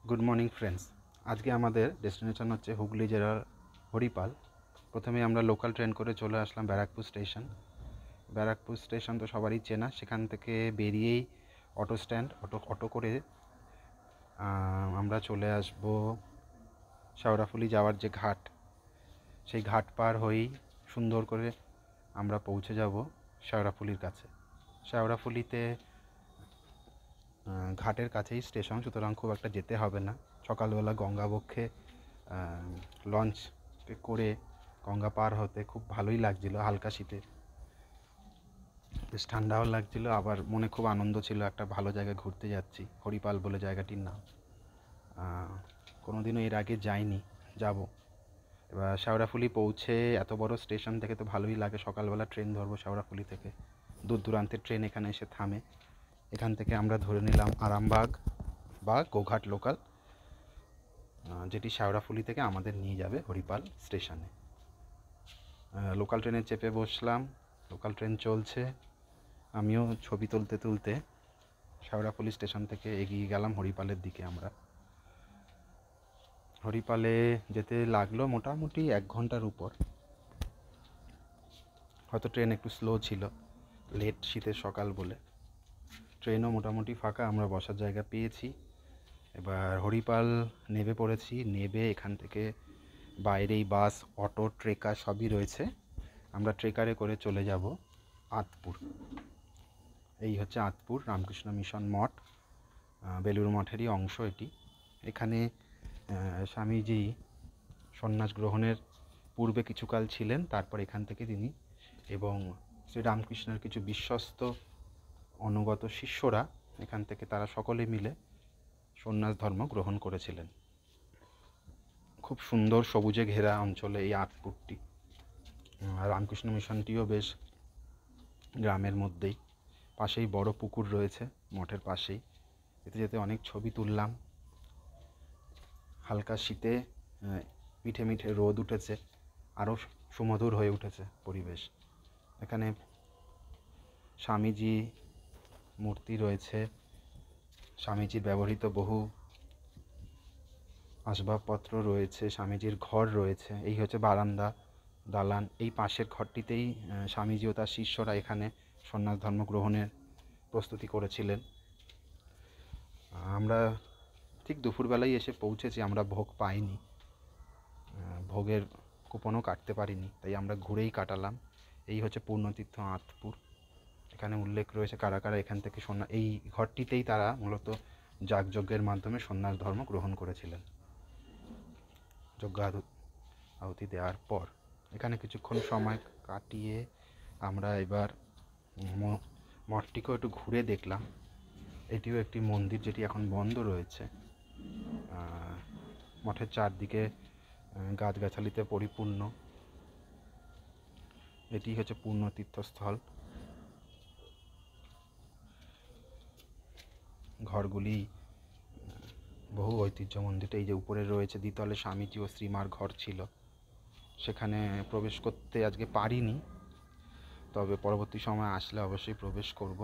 Good morning friends. আজকে আমাদের destination হচ্ছে হুগলি জেলার হরিপাল। প্রথমে আমরা লোকাল ট্রেন করে চলে আসলাম ব্যারাকপুর স্টেশন। ব্যারাকপুর স্টেশন তো সবারই চেনা। সেখান থেকে বেরিয়েই অটো স্ট্যান্ড, অটো করে আমরা চলে আসব শেওড়াফুলি যাওয়ার যে ঘাট, সেই ঘাট পার হয়েই সুন্দর করে আমরা পৌঁছে যাব শেওড়াফুলির কাছে। শেওড়াফুলিতে ঘাটের কাছেই স্টেশন, সুতরাং খুব একটা যেতে হবে না। সকালবেলা গঙ্গাবক্ষে লঞ্চ করে গঙ্গা পার হতে খুব ভালোই লাগছিল। হালকা শীতে বেশ ঠান্ডাও লাগছিল, আবার মনে খুব আনন্দ ছিল। একটা ভালো জায়গায় ঘুরতে যাচ্ছি, হরিপাল বলে জায়গাটির নাম। কোনোদিনও এর আগে যাইনি, যাব। এবার শেওড়াফুলি পৌঁছে এত বড় স্টেশন থেকে তো ভালোই লাগে। সকালবেলা ট্রেন ধরবো শেওড়াফুলি থেকে, দূর দূরান্তের ট্রেন এখানে এসে থামে। এখান থেকে আমরা ধরে নিলাম আরামবাগ বা গোঘাট লোকাল, যেটি শেওড়াফুলি থেকে আমাদের নিয়ে যাবে হরিপাল স্টেশনে। লোকাল ট্রেনে চেপে বসলাম, লোকাল ট্রেন চলছে। আমিও ছবি তুলতে তুলতে শেওড়াফুলি স্টেশন থেকে এগিয়ে গেলাম হরিপালের দিকে। আমরা হরিপালে যেতে লাগলো মোটামুটি 1 ঘন্টার উপর। হয়তো ট্রেন একটু স্লো ছিল, লেট শীতের সকাল বলে। ট্রেনও মোটামুটি ফাঁকা, আমরা বসার জায়গা পেয়েছি। এবার হরিপাল নেমে পড়েছি। নেমে এখান থেকে বাইরেই বাস, অটো, ট্রেকার সবই রয়েছে। আমরা ট্রেকারে করে চলে যাব আঁতপুর। এই হচ্ছে আঁতপুর রামকৃষ্ণ মিশন মঠ, বেলুড় মঠেরই অংশ এটি। এখানে স্বামীজি সন্ন্যাস গ্রহণের পূর্বে কিছুকাল ছিলেন, তারপর এখান থেকে তিনি এবং শ্রীরামকৃষ্ণের কিছু বিশ্বস্ত অনুগত শিষ্যরা এখান থেকে তারা সকলে মিলে সন্ন্যাস ধর্ম গ্রহণ করেছিলেন। খুব সুন্দর সবুজে ঘেরা অঞ্চলে এই আঁতপুরটি। আর রামকৃষ্ণ মিশনটিও বেশ গ্রামের মধ্যেই। পাশেই বড় পুকুর রয়েছে মঠের পাশেই। যেতে যেতে অনেক ছবি তুললাম। হালকা শীতে মিঠে মিঠে রোদ উঠেছে, আরও সুমধুর হয়ে উঠেছে পরিবেশ। এখানে স্বামীজি মূর্তি রয়েছে, স্বামীজির ব্যবহৃত বহু আসবাবপত্র রয়েছে, স্বামীজির ঘর রয়েছে। এই হচ্ছে বারান্দা, দালান। এই পাশের ঘরটিতেই স্বামীজি ও তার শিষ্যরা এখানে সন্ন্যাস ধর্ম গ্রহণের প্রস্তুতি করেছিলেন। আমরা ঠিক দুপুরবেলায় এসে পৌঁছেছি। আমরা ভোগ পাইনি, ভোগের কুপনও কাটতে পারিনি, তাই আমরা ঘুরেই কাটালাম। এই হচ্ছে পূর্ণতীর্থ আঁতপুর। এখানে উল্লেখ রয়েছে কারা কারা এখান থেকে এই ঘরটিতেই তারা মূলত যাগযজ্ঞের মাধ্যমে সন্ন্যাস ধর্ম গ্রহণ করেছিলেন। যজ্ঞ আহুতি দেওয়ার পর এখানে কিছুক্ষণ সময় কাটিয়ে আমরা এবার মঠটিকেও একটু ঘুরে দেখলাম। এটিও একটি মন্দির যেটি এখন বন্ধ রয়েছে। মঠের চারদিকে গাছগাছালিতে পরিপূর্ণ। এটি হচ্ছে পূর্ণতীর্থস্থল। ঘরগুলি বহু ঐতিহ্যমণ্ডিত। এই যে উপরে রয়েছে দ্বিতলে স্বামীজি ও শ্রীমার ঘর ছিল। সেখানে প্রবেশ করতে আজকে পারিনি, তবে পরবর্তী সময় আসলে অবশ্যই প্রবেশ করব।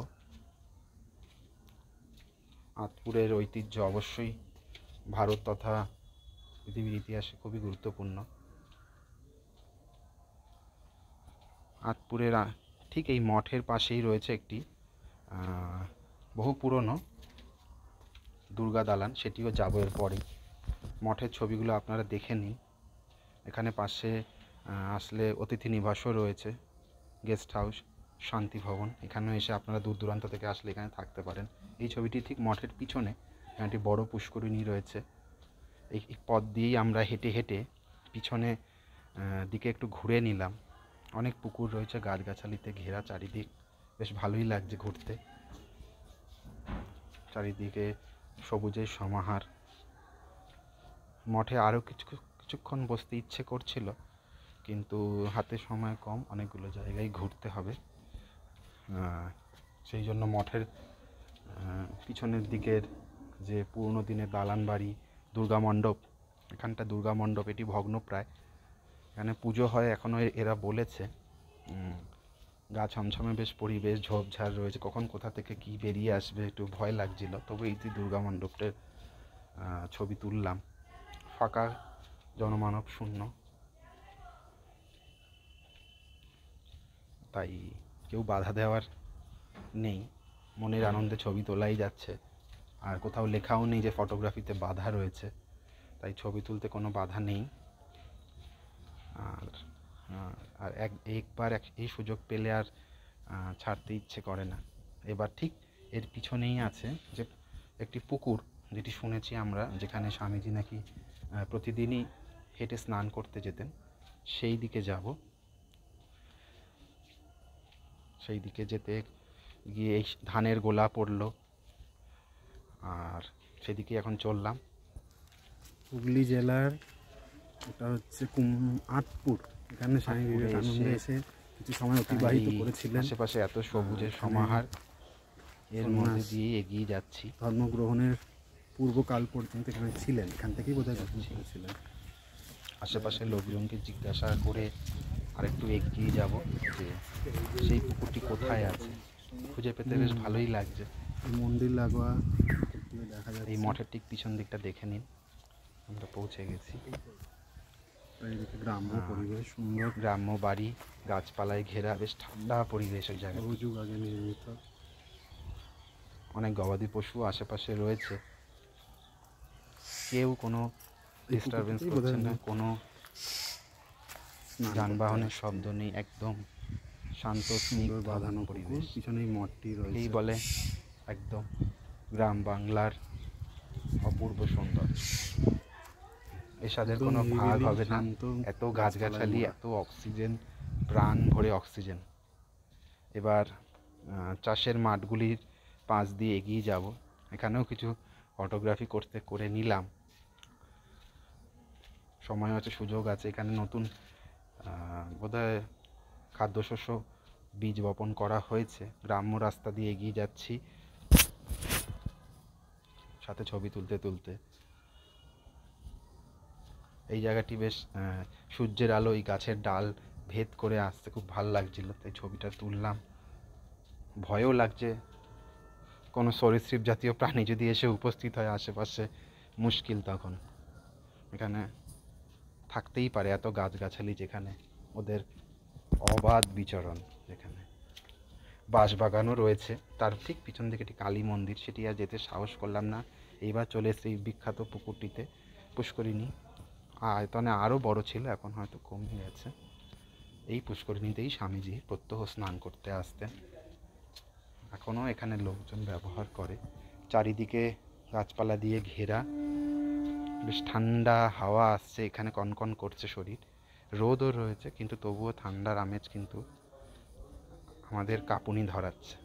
আঁতপুরের ঐতিহ্য অবশ্যই ভারত তথা পৃথিবীর ইতিহাসে খুবই গুরুত্বপূর্ণ। আঁতপুরের ঠিক এই মঠের পাশেই রয়েছে একটি বহু পুরনো দুর্গা দালান, সেটিও যাব এর পরেই। মঠের ছবিগুলো আপনারা দেখে নিন। এখানে পাশে আসলে অতিথি নিবাসও রয়েছে, গেস্ট হাউস, শান্তি ভবন। এখানেও এসে আপনারা দূর দূরান্ত থেকে আসলে এখানে থাকতে পারেন। এই ছবিটি ঠিক মঠের পিছনে একটি বড় পুষ্করিণী রয়েছে। এই পথ দিয়েই আমরা হেঁটে হেঁটে পিছনে দিকে একটু ঘুরে নিলাম। অনেক পুকুর রয়েছে, গাছগাছালিতে ঘেরা চারিদিক, বেশ ভালোই লাগছে ঘুরতে। চারিদিকে সবুজের সমাহার। মঠে আরও কিছুক্ষণ বসতে ইচ্ছে করছিল, কিন্তু হাতে সময় কম, অনেকগুলো জায়গায় ঘুরতে হবে। সেই জন্য মঠের পিছনের দিকের যে পুরনো দিনের দালান বাড়ি, দুর্গা মণ্ডপ, এখানটা দুর্গা মণ্ডপ, এটি ভগ্নপ্রায়। এখানে পুজো হয় এখনও, এরা বলেছে। গা ছমছমে বেশ পরিবেশ, ঝোপঝাড় রয়েছে, কখন কোথা থেকে কি বেরিয়ে আসবে একটু ভয় লাগছিল। তবে এই দুর্গা মণ্ডপটার ছবি তুললাম। ফাঁকা, জনমানব শূন্য, তাই কেউ বাধা দেওয়ার নেই, মনের আনন্দে ছবি তোলাই যাচ্ছে। আর কোথাও লেখাও নেই যে ফটোগ্রাফিতে বাধা রয়েছে, তাই ছবি তুলতে কোনো বাধা নেই। আর আর একবার এই সুযোগ পেলে আর ছাড়তে ইচ্ছে করে না। এবার ঠিক এর পিছনেই আছে যে একটি পুকুর, যেটি শুনেছি আমরা, যেখানে স্বামীজি নাকি প্রতিদিনই হেঁটে স্নান করতে যেতেন। সেই দিকে যাব। সেই দিকে যেতে গিয়ে এই ধানের গোলা পড়লো, আর সেদিকে এখন চললাম। হুগলি জেলার এটা হচ্ছে আঁটপুর। এখানে স্বামী বিবেকানন্দ এসে কিছু সময় অতিবাহিত করেছিলেন। আশেপাশে এত সবুজের সমাহার, এর মধ্যে দিয়ে এগিয়ে যাচ্ছি। ধর্মগ্রহণের পূর্বকাল পর্যন্ত এখানে ছিলেন, এখান থেকেই বোধহয় ছিলেন। আশেপাশের লোকজনকে জিজ্ঞাসা করে আরেকটু এগিয়ে যাব যে সেই পুকুরটি কোথায় আছে। খুঁজে পেতে বেশ ভালোই লাগছে। মন্দির লাগোয়া দেখা যাচ্ছে। এই মঠের ঠিক পিছন দিকটা দেখে নিন, আমরা পৌঁছে গেছি। গ্রাম্য পরিবেশ, সুন্দর গ্রাম্য বাড়ি, গাছপালায় ঘেরা, বেশ ঠান্ডা পরিবেশ। ওই জায়গায় যুগ আগে নির্মিত। অনেক গবাদি পশু আশেপাশে রয়েছে, কেউ কোনো ডিস্টারবেন্স করছে না, কোনো যানবাহনের শব্দ নেই, একদম শান্ত স্নিগ্ধ বাঁধানো পরিবেশ। পিছনেই মঠটি রয়েছে। এই বলে একদম গ্রাম বাংলার অপূর্ব সুন্দর। এর সাথে কোনো ভাগ হবে না। এত গাছগাছালি, এত অক্সিজেন, প্রাণ ভরে অক্সিজেন। এবার চাষের মাঠগুলির পাশ দিয়ে এগিয়ে যাব। এখানেও কিছু ফটোগ্রাফি করে নিলাম। সময় আছে, সুযোগ আছে। এখানে নতুন বোধহয় খাদ্যশস্য বীজ বপন করা হয়েছে। গ্রাম্য রাস্তা দিয়ে এগিয়ে যাচ্ছি, সাথে ছবি তুলতে তুলতে। এই জায়গাটি বেশ সূর্যের আলো এই গাছের ডাল ভেদ করে আসতে খুব ভালো লাগছিল, তাই ছবিটা তুললাম। ভয়ও লাগছে, কোনো সরীসৃপ জাতীয় প্রাণী যদি এসে উপস্থিত হয় আশেপাশে, মুশকিল তখন। এখানে থাকতেই পারে, এত গাছগাছালি যেখানে, ওদের অবাধ বিচরণ। যেখানে বাঁশবাগানও রয়েছে, তার ঠিক পিছন দিকে একটি কালী মন্দির, সেটি আর যেতে সাহস করলাম না। এইবার চলে এসেছি এই বিখ্যাত পুকুরটিতে। পুষ্করিণী আয়তনে আরও বড় ছিল, এখন হয়তো কমে গেছে। এই পুষ্করিণীতেই স্বামীজি প্রত্যহ স্নান করতে আসতেন। এখনও এখানে লোকজন ব্যবহার করে। চারিদিকে গাছপালা দিয়ে ঘেরা, বেশ ঠান্ডা হাওয়া আসছে, এখানে কনকন করছে শরীর। রোদও রয়েছে, কিন্তু তবুও ঠান্ডার আমেজ কিন্তু আমাদের কাঁপুনি ধরাচ্ছে।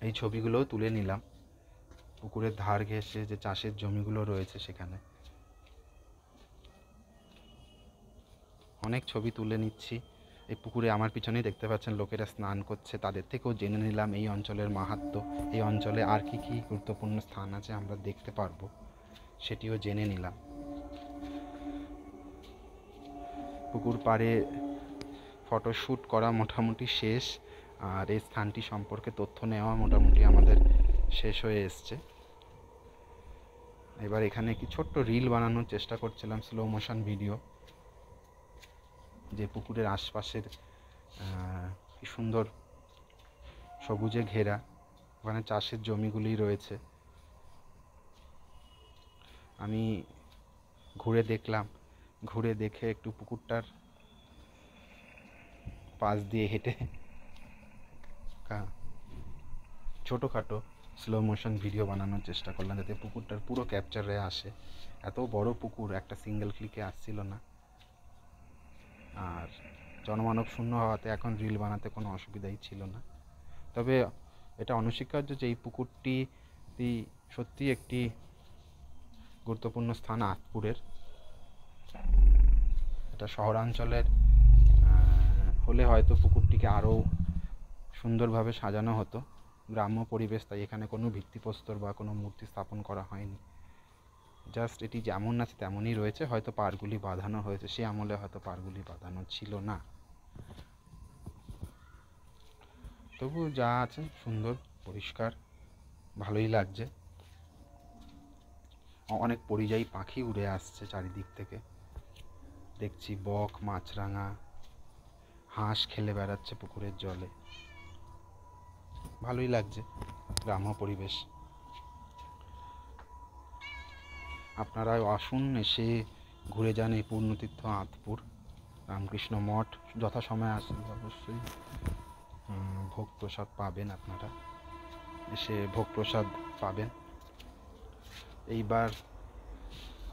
এই ছবিগুলোও তুলে নিলাম পুকুরের ধার ঘেঁষে যে চাষের জমিগুলো রয়েছে সেখানে। অনেক ছবি তুলে নিচ্ছি। এই পুকুরে আমার পিছনেই দেখতে পাচ্ছেন লোকেরা স্নান করছে, তাদের থেকেও জেনে নিলাম এই অঞ্চলের মাহাত্ম্য, এই অঞ্চলে আর কি কি গুরুত্বপূর্ণ স্থান আছে আমরা দেখতে পারবো, সেটিও জেনে নিলাম। পুকুর পাড়ে ফটোশ্যুট করা মোটামুটি শেষ, আর এই স্থানটি সম্পর্কে তথ্য নেওয়া মোটামুটি আমাদের শেষ হয়ে এসছে। এবার এখানে একটি ছোট্ট রিল বানানোর চেষ্টা করছিলাম, স্লো মোশন ভিডিও, যে পুকুরের আশপাশের কি সুন্দর সবুজে ঘেরা, ওখানে চাষের জমিগুলি রয়েছে। আমি ঘুরে দেখলাম, ঘুরে দেখে একটু পুকুরটার পাশ দিয়ে হেঁটে ছোটোখাটো স্লো মোশন ভিডিও বানানোর চেষ্টা করলাম, যাতে পুকুরটার পুরো ক্যাপচারে আসে। এত বড় পুকুর একটা সিঙ্গেল ক্লিকে আসছিল না, আর জনমানব শূন্য হওয়াতে এখন রিল বানাতে কোনো অসুবিধাই ছিল না। তবে এটা অনস্বীকার্য যে এই পুকুরটি সত্যি একটি গুরুত্বপূর্ণ স্থান আঁটপুরের। এটা শহরাঞ্চলের হলে হয়তো পুকুরটিকে আরও সুন্দরভাবে সাজানো হতো। গ্রাম্য পরিবেশ, তাই এখানে কোনো ভিত্তিপ্রস্তর বা কোনো মূর্তি স্থাপন করা হয়নি। জাস্ট এটি যেমন আছে তেমনই রয়েছে। হয়তো পাড়গুলি বাঁধানো হয়েছে, সে আমলে হয়তো পাড়গুলি বাঁধানো ছিল না। তবু যা আছে সুন্দর, পরিষ্কার, ভালোই লাগছে। অনেক পরিযায়ী পাখি উড়ে আসছে চারিদিক থেকে, দেখছি বক, মাছরাঙা, হাঁস খেলে বেড়াচ্ছে পুকুরের জলে। ভালোই লাগছে গ্রাম্য পরিবেশ। আপনারাও আসুন, এসে ঘুরে যান এই পূর্ণতীর্থ আঁতপুর রামকৃষ্ণ মঠ। যথাসময়ে আসলে অবশ্যই ভোগ প্রসাদ পাবেন, আপনারা এসে ভোগ প্রসাদ পাবেন। এইবার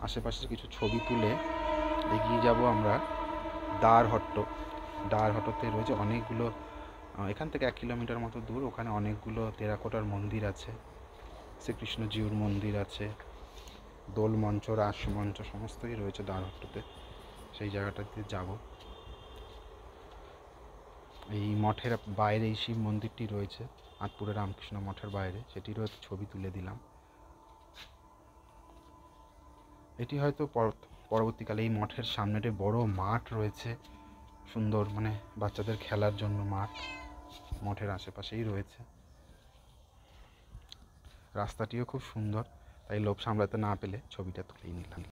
আশেপাশের কিছু ছবি তুলে এগিয়ে যাব আমরা দারহট্ট। দারহট্টতে রয়েছে অনেকগুলো, এখান থেকে 1 কিলোমিটার মতো দূর, ওখানে অনেকগুলো টেরাকোটার মন্দির আছে, শ্রীকৃষ্ণজিউর মন্দির আছে, দোল মঞ্চ, রাস মঞ্চ সমস্তই রয়েছে দারহট্টতে। সেই জায়গাটাতে যাব। এই মঠের বাইরে এই শিব মন্দিরটি রয়েছে, আঁতপুরের রামকৃষ্ণ মঠের বাইরে, সেটিরও ছবি তুলে দিলাম। এটি হয়তো পরবর্তীকালে এই মঠের সামনে বড় মাঠ রয়েছে, সুন্দর, মানে বাচ্চাদের খেলার জন্য মাঠ মঠের আশেপাশেই রয়েছে। রাস্তাটিও খুব সুন্দর, তাই লোভ সামলাতে না পেলে ছবিটা তুলেই নিলাম।